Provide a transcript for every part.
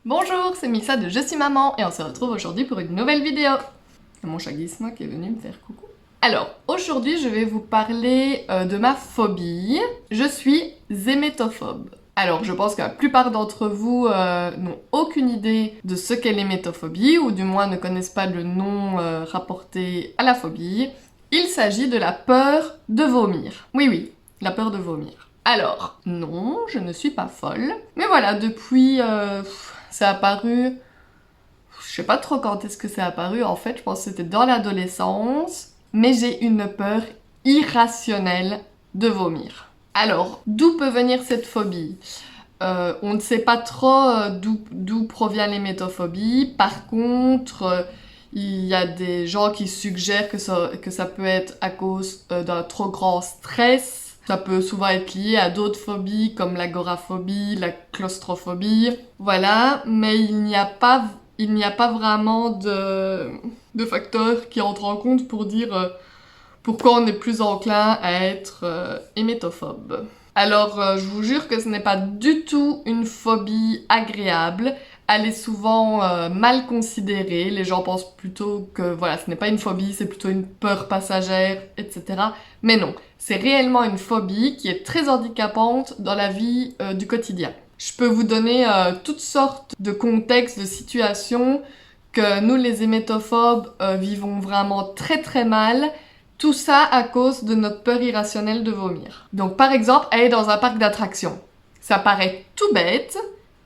Bonjour, c'est Mixa de Je suis maman et on se retrouve aujourd'hui pour une nouvelle vidéo. C'est mon chat Gizmo qui est venu me faire coucou. Alors, aujourd'hui je vais vous parler de ma phobie. Je suis hémétophobe. Alors, je pense que la plupart d'entre vous n'ont aucune idée de ce qu'est l'hémétophobie, ou du moins ne connaissent pas le nom rapporté à la phobie. Il s'agit de la peur de vomir. Oui, la peur de vomir. Alors, non, je ne suis pas folle. Mais voilà, depuis... c'est apparu... Je sais pas trop quand est-ce que c'est apparu, en fait, je pense que c'était dans l'adolescence. Mais j'ai une peur irrationnelle de vomir. Alors, d'où peut venir cette phobie ? On ne sait pas trop d'où provient l'hémétophobie. Par contre, il y a des gens qui suggèrent que ça peut être à cause d'un trop grand stress. Ça peut souvent être lié à d'autres phobies comme l'agoraphobie, la claustrophobie. Voilà, mais il n'y a pas vraiment de facteurs qui entrent en compte pour dire pourquoi on est plus enclin à être hémétophobe. Alors, je vous jure que ce n'est pas du tout une phobie agréable. Elle est souvent mal considérée. Les gens pensent plutôt que voilà, ce n'est pas une phobie, c'est plutôt une peur passagère, etc. Mais non, c'est réellement une phobie qui est très handicapante dans la vie du quotidien. Je peux vous donner toutes sortes de contextes, de situations que nous, les hémétophobes, vivons vraiment très très mal. Tout ça à cause de notre peur irrationnelle de vomir. Donc par exemple, aller dans un parc d'attractions. Ça paraît tout bête,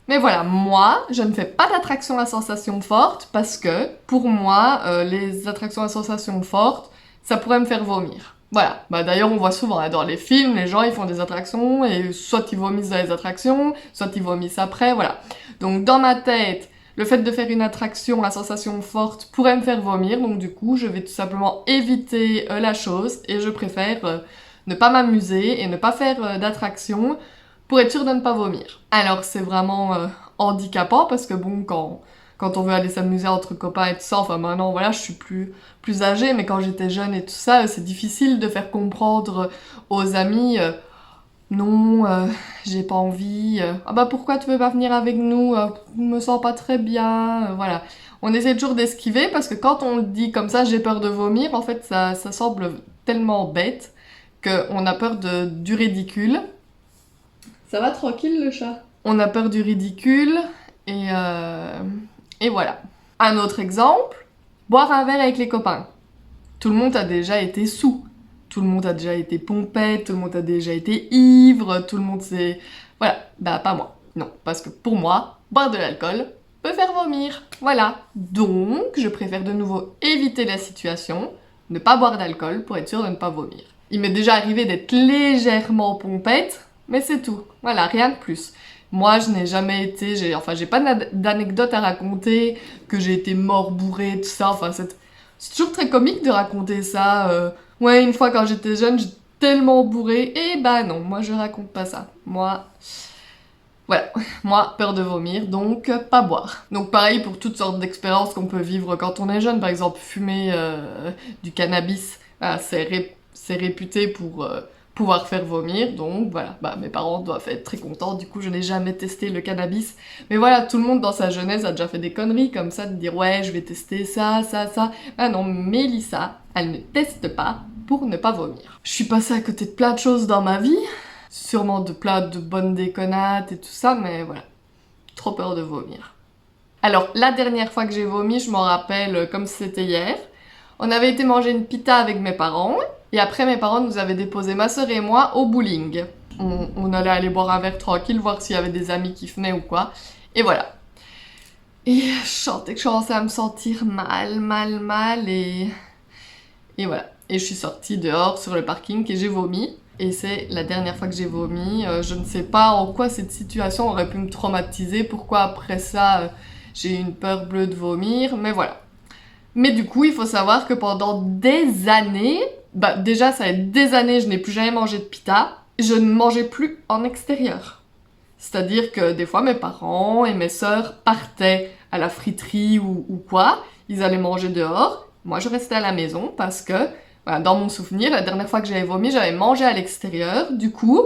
mais voilà, moi, je ne fais pas d'attractions à sensations fortes parce que, pour moi, les attractions à sensations fortes, ça pourrait me faire vomir. Voilà, bah d'ailleurs on voit souvent hein, dans les films, les gens ils font des attractions et soit ils vomissent dans les attractions, soit ils vomissent après, voilà. Donc dans ma tête, le fait de faire une attraction à sensation forte pourrait me faire vomir, donc du coup je vais tout simplement éviter la chose et je préfère ne pas m'amuser et ne pas faire d'attraction pour être sûre de ne pas vomir. Alors c'est vraiment handicapant parce que bon, quand on veut aller s'amuser entre copains et tout ça, enfin maintenant voilà, je suis plus âgée, mais quand j'étais jeune et tout ça, c'est difficile de faire comprendre aux amis non, j'ai pas envie. Ah bah pourquoi tu veux pas venir avec nous? Je me sens pas très bien. Voilà. On essaie toujours d'esquiver parce que quand on le dit comme ça, j'ai peur de vomir, en fait ça semble tellement bête qu'on a peur du ridicule. Ça va tranquille le chat? On a peur du ridicule et voilà. Un autre exemple, boire un verre avec les copains. Tout le monde a déjà été saoul. Tout le monde a déjà été pompette, tout le monde a déjà été ivre, tout le monde sait... Voilà, bah pas moi. Non, parce que pour moi, boire de l'alcool peut faire vomir. Voilà. Donc, je préfère de nouveau éviter la situation, ne pas boire d'alcool pour être sûre de ne pas vomir. Il m'est déjà arrivé d'être légèrement pompette, mais c'est tout. Voilà, rien de plus. Moi, je n'ai jamais été... j'ai pas d'anecdote à raconter, que j'ai été mort bourré, tout ça, enfin, c'est toujours très comique de raconter ça. Ouais, une fois quand j'étais jeune, j'étais tellement bourrée. Et bah non, moi je raconte pas ça. Voilà, moi, peur de vomir, donc pas boire. Donc pareil pour toutes sortes d'expériences qu'on peut vivre quand on est jeune. Par exemple, fumer du cannabis, c'est réputé pour pouvoir faire vomir. Donc voilà, bah mes parents doivent être très contents. Du coup, je n'ai jamais testé le cannabis. Mais voilà, tout le monde dans sa jeunesse a déjà fait des conneries comme ça, de dire ouais, je vais tester ça. Ah non, Mélissa, elle ne teste pas pour ne pas vomir. Je suis passée à côté de plein de choses dans ma vie. Sûrement de plein de bonnes déconnades et tout ça, mais voilà. Trop peur de vomir. Alors, la dernière fois que j'ai vomi, je m'en rappelle comme si c'était hier. On avait été manger une pita avec mes parents, et après mes parents nous avaient déposé ma sœur et moi au bowling. On allait aller boire un verre tranquille, voir s'il y avait des amis qui venaient ou quoi. Et voilà. Et je sentais que je commençais à me sentir mal, et voilà. Et je suis sortie dehors sur le parking et j'ai vomi. Et c'est la dernière fois que j'ai vomi. Je ne sais pas en quoi cette situation aurait pu me traumatiser, pourquoi après ça j'ai eu une peur bleue de vomir, mais voilà. Mais du coup, il faut savoir que pendant des années, bah déjà ça fait des années, je n'ai plus jamais mangé de pita, je ne mangeais plus en extérieur. C'est-à-dire que des fois mes parents et mes sœurs partaient à la friterie ou quoi, ils allaient manger dehors, moi je restais à la maison parce que voilà, dans mon souvenir, la dernière fois que j'avais vomi, j'avais mangé à l'extérieur. Du coup,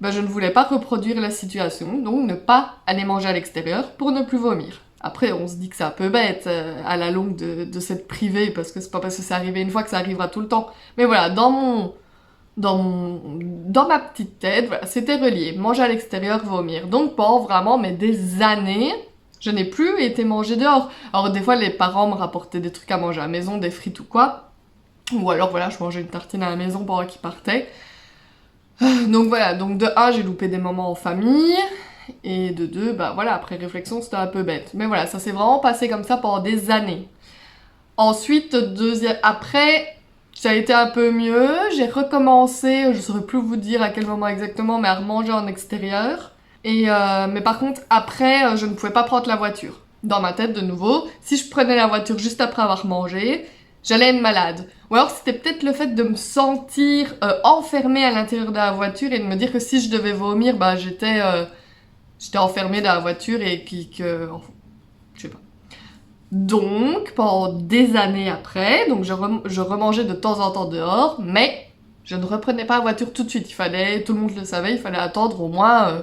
bah, je ne voulais pas reproduire la situation, donc ne pas aller manger à l'extérieur pour ne plus vomir. Après, on se dit que c'est un peu bête à la longue de s'être privé, parce que c'est pas parce que c'est arrivé une fois que ça arrivera tout le temps. Mais voilà, dans ma petite tête, voilà, c'était relié. Manger à l'extérieur, vomir. Donc pendant vraiment mais des années, je n'ai plus été manger dehors. Alors des fois, les parents me rapportaient des trucs à manger à la maison, des frites ou quoi. Ou alors voilà, je mangeais une tartine à la maison pendant qu'ils partaient. Donc voilà, donc de 1, j'ai loupé des moments en famille. Et de 2, bah voilà, après réflexion, c'était un peu bête. Mais voilà, ça s'est vraiment passé comme ça pendant des années. Ensuite, après, ça a été un peu mieux. J'ai recommencé, je saurais plus vous dire à quel moment exactement, mais à remanger en extérieur. Mais par contre, après, je ne pouvais pas prendre la voiture. Dans ma tête, de nouveau, si je prenais la voiture juste après avoir mangé, j'allais être malade. Ou alors c'était peut-être le fait de me sentir enfermée à l'intérieur de la voiture et de me dire que si je devais vomir, bah j'étais enfermée dans la voiture et enfin, je sais pas. Donc, pendant des années après, donc je remangeais de temps en temps dehors, mais je ne reprenais pas la voiture tout de suite. Tout le monde le savait, il fallait attendre au moins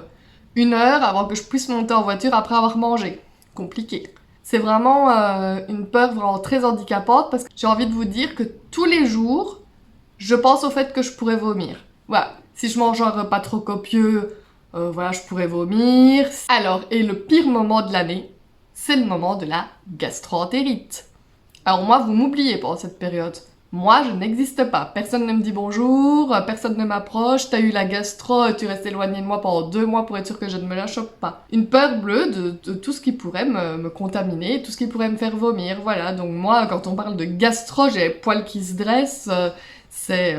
1 heure avant que je puisse monter en voiture après avoir mangé. Compliqué. C'est vraiment une peur vraiment très handicapante parce que j'ai envie de vous dire que tous les jours, je pense au fait que je pourrais vomir. Voilà, si je mange un repas trop copieux, voilà, je pourrais vomir. Alors, et le pire moment de l'année, c'est le moment de la gastro-entérite. Alors moi, vous m'oubliez pendant cette période. Moi, je n'existe pas. Personne ne me dit bonjour, personne ne m'approche, t'as eu la gastro, tu restes éloigné de moi pendant 2 mois pour être sûr que je ne me la chope pas. Une peur bleue de tout ce qui pourrait me contaminer, tout ce qui pourrait me faire vomir, voilà. Donc moi, quand on parle de gastro, j'ai les poils qui se dressent, c'est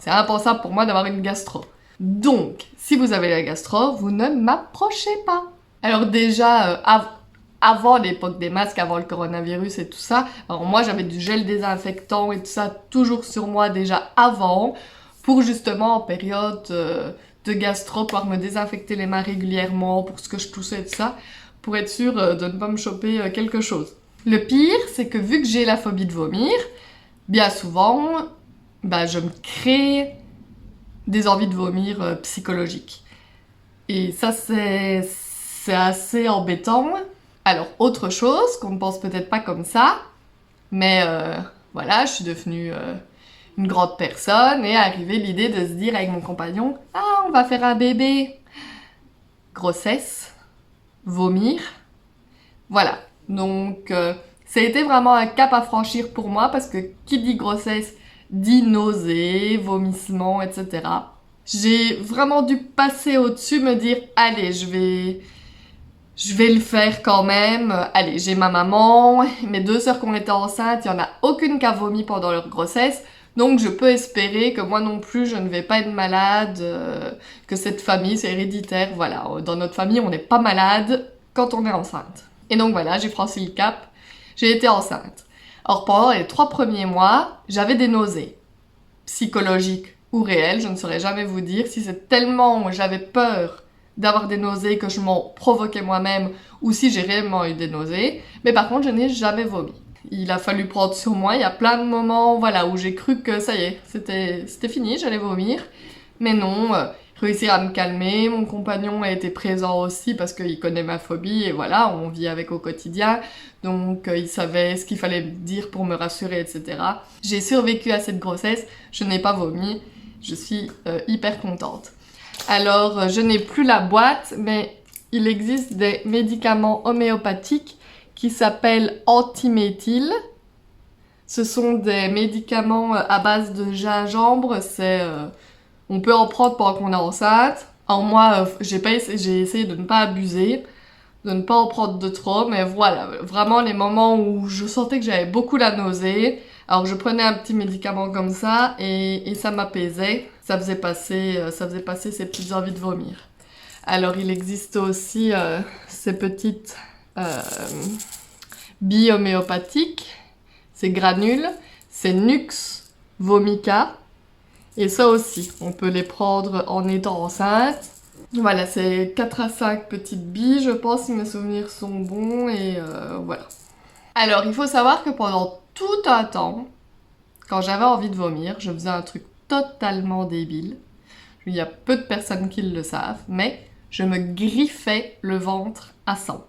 impensable pour moi d'avoir une gastro. Donc, si vous avez la gastro, vous ne m'approchez pas. Alors déjà, avant l'époque des masques, avant le coronavirus et tout ça, alors moi j'avais du gel désinfectant et tout ça toujours sur moi déjà avant, pour justement en période de gastro, pouvoir me désinfecter les mains régulièrement pour ce que je toussais et tout ça, pour être sûre de ne pas me choper quelque chose. Le pire, c'est que vu que j'ai la phobie de vomir, bien souvent, bah, je me crée des envies de vomir psychologiques. Et ça, c'est assez embêtant. Alors, autre chose, qu'on ne pense peut-être pas comme ça, mais voilà, je suis devenue une grande personne et arrivée l'idée de se dire avec mon compagnon « Ah, on va faire un bébé !» Grossesse, vomir, voilà. Donc, ça a été vraiment un cap à franchir pour moi parce que qui dit grossesse dit nausées, vomissements, etc. J'ai vraiment dû passer au-dessus, me dire « Allez, je vais le faire quand même. Allez, j'ai ma maman, mes 2 sœurs qui ont été enceintes, il n'y en a aucune qui a vomi pendant leur grossesse, donc je peux espérer que moi non plus je ne vais pas être malade, que cette famille c'est héréditaire, voilà. Dans notre famille on n'est pas malade quand on est enceinte. Et donc voilà, j'ai franchi le cap, j'ai été enceinte. Or pendant les 3 premiers mois, j'avais des nausées, psychologiques ou réelles, je ne saurais jamais vous dire si c'est tellement j'avais peur d'avoir des nausées que je m'en provoquais moi-même ou si j'ai réellement eu des nausées, mais par contre je n'ai jamais vomi. Il a fallu prendre sur moi, il y a plein de moments voilà, où j'ai cru que ça y est, c'était fini, j'allais vomir, mais non, réussir à me calmer, mon compagnon a été présent aussi parce qu'il connaît ma phobie et voilà, on vit avec au quotidien, donc il savait ce qu'il fallait me dire pour me rassurer, etc. J'ai survécu à cette grossesse, je n'ai pas vomi, je suis hyper contente. Alors, je n'ai plus la boîte, mais il existe des médicaments homéopathiques qui s'appellent antiméthyl. Ce sont des médicaments à base de gingembre, on peut en prendre pendant qu'on est enceinte. Alors moi, j'ai essayé de ne pas abuser, de ne pas en prendre de trop, mais voilà, vraiment les moments où je sentais que j'avais beaucoup la nausée, alors je prenais un petit médicament comme ça et ça m'apaisait, ça faisait passer ces petites envies de vomir. Alors il existe aussi ces petites billes homéopathiques, ces granules, c'est Nux Vomica, et ça aussi, on peut les prendre en étant enceinte. Voilà, c'est 4 à 5 petites billes, je pense, si mes souvenirs sont bons, et voilà. Alors, il faut savoir que pendant tout un temps, quand j'avais envie de vomir, je faisais un truc totalement débile. Il y a peu de personnes qui le savent, mais je me griffais le ventre à sang.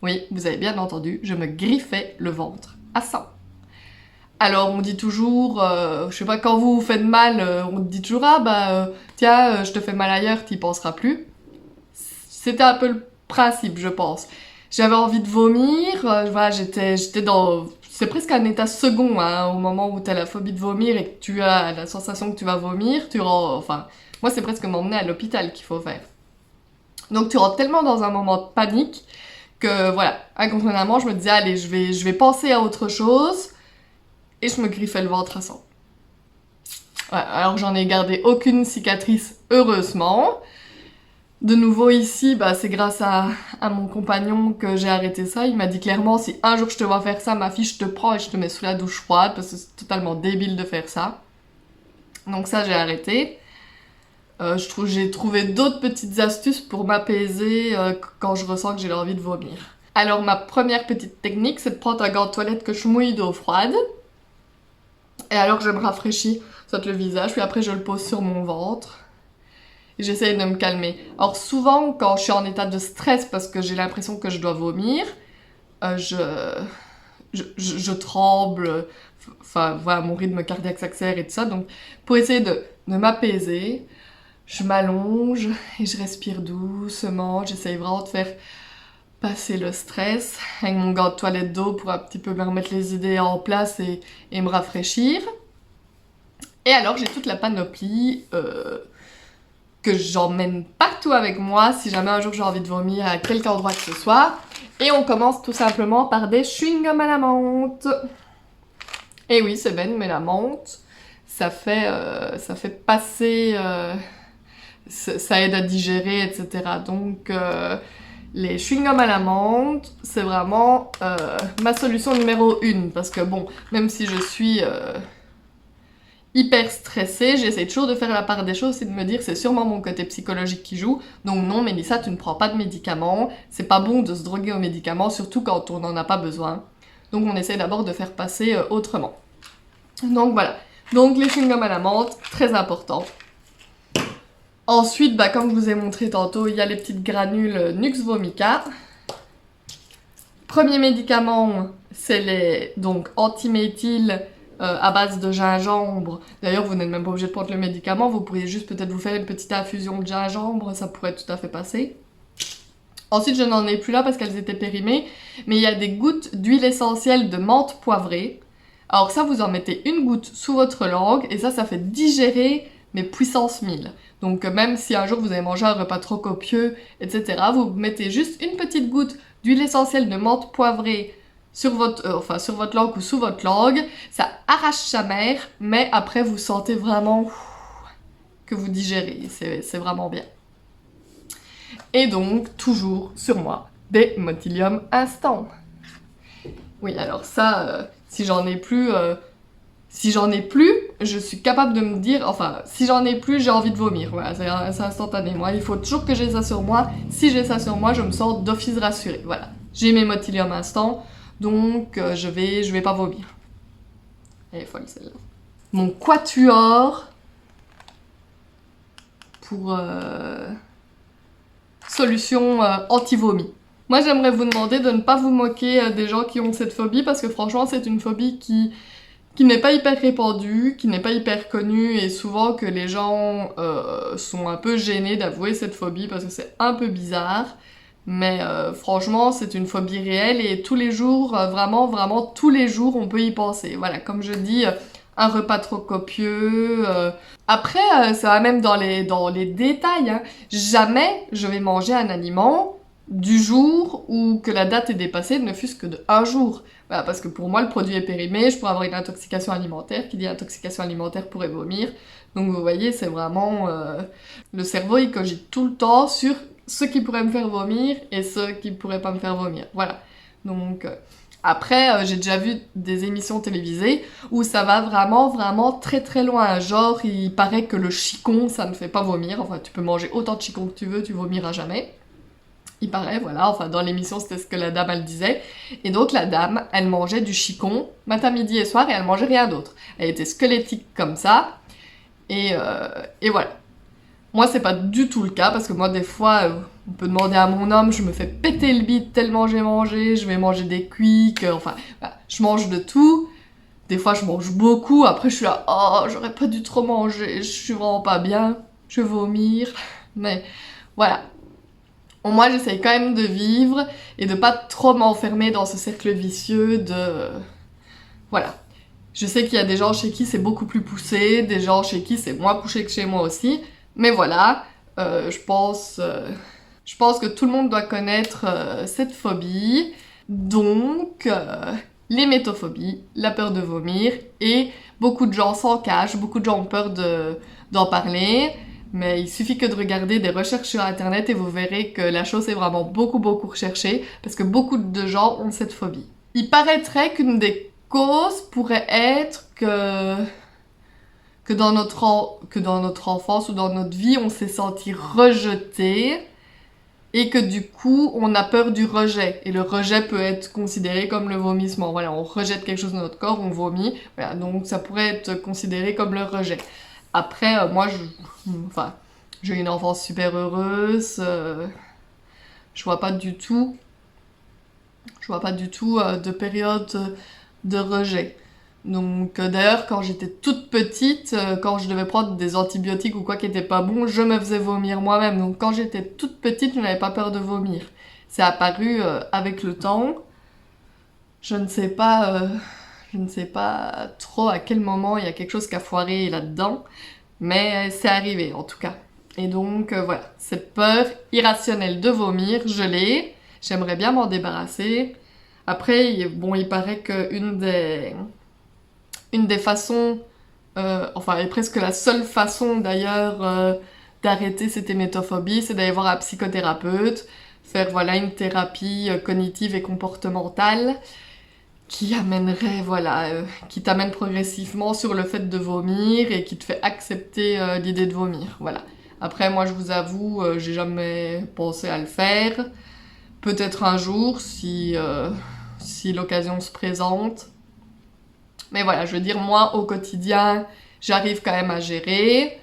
Oui, vous avez bien entendu, je me griffais le ventre à sang. Alors on dit toujours, je sais pas, quand vous vous faites mal, on dit toujours ah bah tiens, je te fais mal ailleurs, t'y penseras plus. C'était un peu le principe, je pense. J'avais envie de vomir, voilà, j'étais dans... C'est presque un état second, hein, au moment où t'as la phobie de vomir et que tu as la sensation que tu vas vomir, enfin, moi c'est presque m'emmener à l'hôpital qu'il faut faire. Donc tu rentres tellement dans un moment de panique que voilà, inconsciemment je me disais allez, je vais penser à autre chose et je me griffais le ventre à sang. Ouais, alors j'en ai gardé aucune cicatrice, heureusement. De nouveau ici, bah, c'est grâce à mon compagnon que j'ai arrêté ça. Il m'a dit clairement, si un jour je te vois faire ça, ma fille, je te prends et je te mets sous la douche froide parce que c'est totalement débile de faire ça. Donc ça, j'ai arrêté. J'ai trouvé d'autres petites astuces pour m'apaiser quand je ressens que j'ai envie de vomir. Alors ma première petite technique, c'est de prendre un gant de toilette que je mouille d'eau froide. Et alors je me rafraîchis soit le visage, puis après je le pose sur mon ventre. Et j'essaye de me calmer. Alors souvent, quand je suis en état de stress parce que j'ai l'impression que je dois vomir, je tremble, enfin voilà, mon rythme cardiaque s'accélère et tout ça. Donc pour essayer de m'apaiser, je m'allonge et je respire doucement. J'essaye vraiment de faire passer le stress avec mon gant de toilette d'eau pour un petit peu me remettre les idées en place et me rafraîchir. Et alors j'ai toute la panoplie que j'emmène partout avec moi si jamais un jour j'ai envie de vomir à quelque endroit que ce soit. Et on commence tout simplement par des chewing-gums à la menthe. Et oui, c'est bête, mais la menthe, ça fait passer... ça aide à digérer, etc. Donc, les chewing-gums à la menthe, c'est vraiment ma solution numéro 1. Parce que bon, même si je suis... hyper stressée, j'essaie toujours de faire la part des choses et de me dire c'est sûrement mon côté psychologique qui joue, donc non Mélissa, tu ne prends pas de médicaments, c'est pas bon de se droguer aux médicaments, surtout quand on n'en a pas besoin. Donc on essaie d'abord de faire passer autrement. Donc voilà, donc les chewing-gums à la menthe, très important. Ensuite, bah, comme je vous ai montré tantôt, il y a les petites granules Nux Vomica. Premier médicament, c'est les donc antiméthyl à base de gingembre. D'ailleurs, vous n'êtes même pas obligé de prendre le médicament, vous pourriez juste peut-être vous faire une petite infusion de gingembre, ça pourrait tout à fait passer. Ensuite, je n'en ai plus là parce qu'elles étaient périmées, mais il y a des gouttes d'huile essentielle de menthe poivrée. Alors ça, vous en mettez une goutte sous votre langue, et ça fait digérer, mais puissance 1000. Donc même si un jour vous avez mangé un repas trop copieux, etc., vous mettez juste une petite goutte d'huile essentielle de menthe poivrée sur votre langue ou sous votre langue, ça arrache sa mère, mais après vous sentez vraiment que vous digérez, c'est vraiment bien. Et donc, toujours sur moi, des Motilium Instant. Oui, alors ça, si j'en ai plus, je suis capable de me dire, enfin, si j'en ai plus, j'ai envie de vomir, voilà, c'est instantané. Moi, il faut toujours que j'ai ça sur moi, si j'ai ça sur moi, je me sens d'office rassurée, voilà. J'ai mes Motilium Instant, donc je vais pas vomir. Elle est folle celle-là. Mon quatuor pour solution anti-vomi. Moi j'aimerais vous demander de ne pas vous moquer des gens qui ont cette phobie parce que franchement c'est une phobie qui n'est pas hyper répandue, qui n'est pas hyper connue et souvent que les gens sont un peu gênés d'avouer cette phobie parce que c'est un peu bizarre. Mais franchement, c'est une phobie réelle et tous les jours, vraiment tous les jours, on peut y penser. Voilà, comme je dis, un repas trop copieux. Après, ça va même dans les détails. Hein. Jamais je vais manger un aliment du jour où que la date est dépassée, ne fût-ce que de 1 jour. Voilà, parce que pour moi, le produit est périmé, je pourrais avoir une intoxication alimentaire. Qui dit intoxication alimentaire pourrait vomir. Donc vous voyez, c'est vraiment... le cerveau, il cogite tout le temps sur ce qui pourrait me faire vomir et ce qui pourrait pas me faire vomir. Voilà. Donc... Après, j'ai déjà vu des émissions télévisées où ça va vraiment très loin. Genre, il paraît que le chicon, ça ne fait pas vomir. Enfin, tu peux manger autant de chicon que tu veux, tu vomiras jamais. Il paraît, voilà. Enfin, dans l'émission, c'était ce que la dame, elle disait. Et donc, la dame, elle mangeait du chicon matin, midi et soir et elle mangeait rien d'autre. Elle était squelettique comme ça. Et voilà. Moi, c'est pas du tout le cas, parce que moi, des fois, on peut demander à mon homme, je me fais péter le bide tellement j'ai mangé, je vais manger des quicks, enfin, voilà, je mange de tout. Des fois, je mange beaucoup, après, je suis là, oh, j'aurais pas dû trop manger, je suis vraiment pas bien, je vais vomir. Mais voilà. Moi, j'essaye quand même de vivre et de pas trop m'enfermer dans ce cercle vicieux de... Voilà. Je sais qu'il y a des gens chez qui c'est beaucoup plus poussé, des gens chez qui c'est moins poussé que chez moi aussi, mais voilà, je pense que tout le monde doit connaître cette phobie, donc l'hémétophobie, la peur de vomir, et beaucoup de gens s'en cachent, beaucoup de gens ont peur d'en parler, mais il suffit que de regarder des recherches sur internet et vous verrez que la chose est vraiment beaucoup recherchée, parce que beaucoup de gens ont cette phobie. Il paraîtrait qu'une des cause pourrait être que dans notre enfance ou dans notre vie, on s'est senti rejeté et que du coup, on a peur du rejet. Et le rejet peut être considéré comme le vomissement. Voilà, on rejette quelque chose dans notre corps, on vomit. Voilà, donc ça pourrait être considéré comme le rejet. Après, moi, j'ai une enfance super heureuse. Je vois pas du tout de période de rejet. Donc d'ailleurs quand j'étais toute petite, quand je devais prendre des antibiotiques ou quoi qui était pas bon, je me faisais vomir moi-même. Donc quand j'étais toute petite, je n'avais pas peur de vomir. C'est apparu avec le temps. Je ne sais pas trop à quel moment il y a quelque chose qui a foiré là-dedans, mais c'est arrivé en tout cas. Et donc voilà, cette peur irrationnelle de vomir, je l'ai. J'aimerais bien m'en débarrasser. Après, bon, il paraît qu'une des façons, et presque la seule façon d'ailleurs d'arrêter cette hémétophobie, c'est d'aller voir un psychothérapeute, faire voilà une thérapie cognitive et comportementale qui amènerait, qui t'amène progressivement sur le fait de vomir et qui te fait accepter l'idée de vomir, voilà. Après, moi, je vous avoue, j'ai jamais pensé à le faire. Peut-être un jour, si l'occasion se présente. Mais voilà, je veux dire, moi, au quotidien, j'arrive quand même à gérer.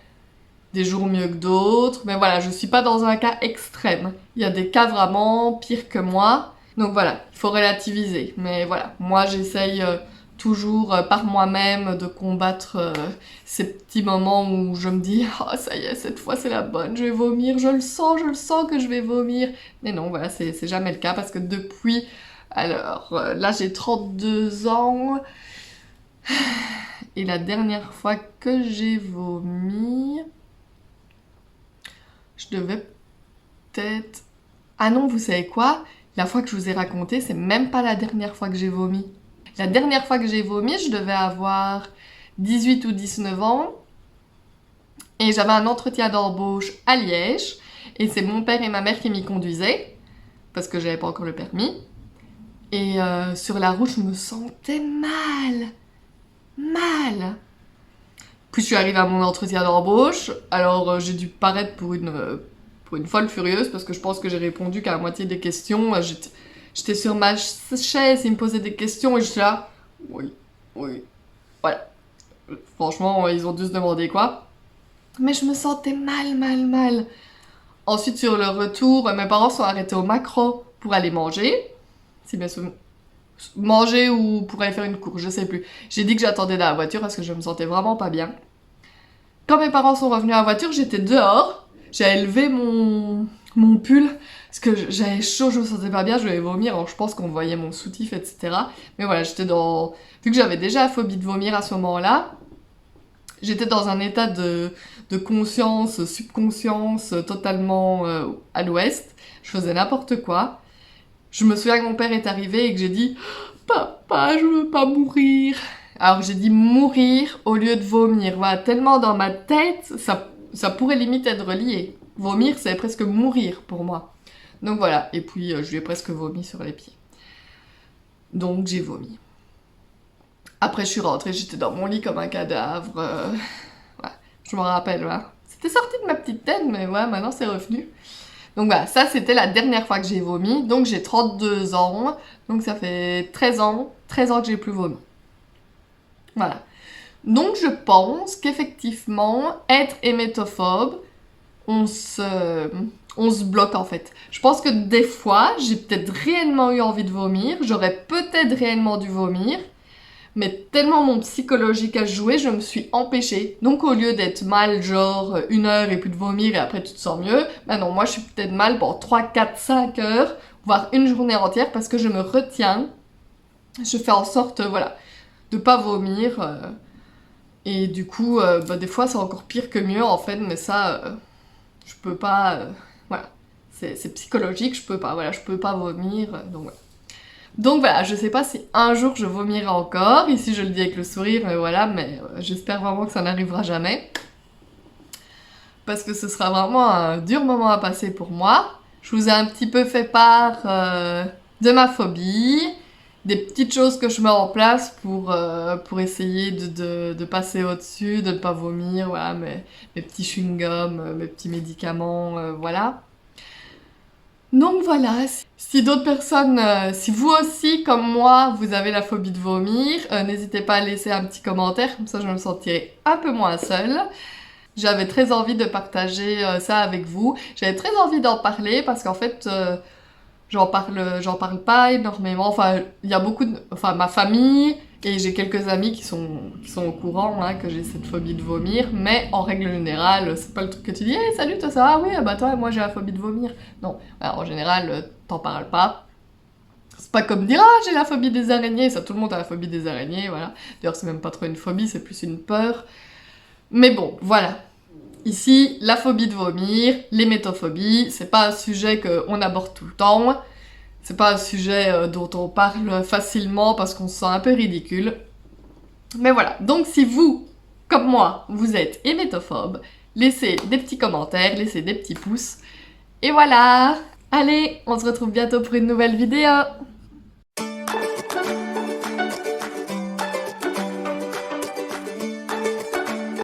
Des jours mieux que d'autres. Mais voilà, je suis pas dans un cas extrême. Il y a des cas vraiment pires que moi. Donc voilà, il faut relativiser. Mais voilà, moi, j'essaye toujours par moi-même de combattre ces petits moments où je me dis « Oh, ça y est, cette fois, c'est la bonne, je vais vomir. Je le sens que je vais vomir. » Mais non, voilà, c'est jamais le cas parce que depuis... Alors, là, j'ai 32 ans... Et la dernière fois que j'ai vomi, je devais peut-être... Ah non, vous savez quoi? La fois que je vous ai raconté, c'est même pas la dernière fois que j'ai vomi. La dernière fois que j'ai vomi, je devais avoir 18 ou 19 ans. Et j'avais un entretien d'embauche à Liège. Et c'est mon père et ma mère qui m'y conduisaient. Parce que j'avais pas encore le permis. Et sur la route, je me sentais mal. Puis je suis arrivée à mon entretien d'embauche, alors j'ai dû paraître pour une folle furieuse parce que je pense que j'ai répondu qu'à la moitié des questions. J'étais sur ma chaise, ils me posaient des questions et j'étais là, oui, voilà. Franchement, ils ont dû se demander quoi. Mais je me sentais mal. Ensuite, sur le retour, mes parents sont arrêtés au Macro pour aller manger. Si bien sûr, manger ou pour aller faire une course, je sais plus. J'ai dit que j'attendais dans la voiture parce que je me sentais vraiment pas bien. Quand mes parents sont revenus à la voiture, j'étais dehors. J'avais levé mon pull parce que j'avais chaud, je me sentais pas bien, je vais vomir. Alors je pense qu'on voyait mon soutif, etc. Mais voilà, vu que j'avais déjà la phobie de vomir à ce moment-là, j'étais dans un état de conscience, subconscience totalement à l'ouest. Je faisais n'importe quoi. Je me souviens que mon père est arrivé et que j'ai dit « Papa, je veux pas mourir !» Alors j'ai dit « mourir » au lieu de « vomir ». Voilà, tellement dans ma tête, ça pourrait limite être relié. Vomir, c'est presque mourir pour moi. Donc voilà, et puis je lui ai presque vomi sur les pieds. Donc j'ai vomi. Après je suis rentrée, j'étais dans mon lit comme un cadavre. Ouais, je me rappelle, voilà. C'était sorti de ma petite tête, mais ouais, maintenant c'est revenu. Donc voilà, ça c'était la dernière fois que j'ai vomi. Donc j'ai 32 ans, donc ça fait 13 ans que j'ai plus vomi. Voilà. Donc je pense qu'effectivement, être hémétophobe, on se bloque en fait. Je pense que des fois, j'ai peut-être réellement eu envie de vomir, j'aurais peut-être réellement dû vomir, mais tellement mon psychologique a joué, je me suis empêchée. Donc au lieu d'être mal genre 1 heure et puis de vomir et après tu te sens mieux, bah non, moi je suis peut-être mal pendant 3, 4, 5 heures, voire une journée entière parce que je me retiens. Je fais en sorte, voilà, de pas vomir. Et du coup, bah, des fois c'est encore pire que mieux en fait, mais ça, je peux pas... voilà, c'est psychologique, je peux pas, voilà, je peux pas vomir, donc voilà. Donc voilà, je sais pas si un jour je vomirai encore, ici je le dis avec le sourire, voilà, mais j'espère vraiment que ça n'arrivera jamais. Parce que ce sera vraiment un dur moment à passer pour moi. Je vous ai un petit peu fait part de ma phobie, des petites choses que je mets en place pour essayer de passer au-dessus, de ne pas vomir, voilà, mes petits chewing-gums, mes petits médicaments, voilà. Donc voilà, si d'autres personnes, si vous aussi, comme moi, vous avez la phobie de vomir, n'hésitez pas à laisser un petit commentaire, comme ça je me sentirai un peu moins seule. J'avais très envie de partager ça avec vous. J'avais très envie d'en parler parce qu'en fait, j'en parle pas énormément. Enfin, il y a enfin, ma famille et j'ai quelques amis qui sont au courant hein, que j'ai cette phobie de vomir, mais en règle générale, c'est pas le truc que tu dis hey, salut, toi ça va? Oui, bah toi, moi j'ai la phobie de vomir. Non, alors, en général, t'en parles pas. C'est pas comme dire ah, j'ai la phobie des araignées, ça tout le monde a la phobie des araignées, voilà. D'ailleurs, c'est même pas trop une phobie, c'est plus une peur. Mais bon, voilà. Ici, la phobie de vomir, l'hémétophobies, c'est pas un sujet qu'on aborde tout le temps. C'est pas un sujet dont on parle facilement parce qu'on se sent un peu ridicule. Mais voilà, donc si vous, comme moi, vous êtes hémétophobe, laissez des petits commentaires, laissez des petits pouces. Et voilà! Allez, on se retrouve bientôt pour une nouvelle vidéo!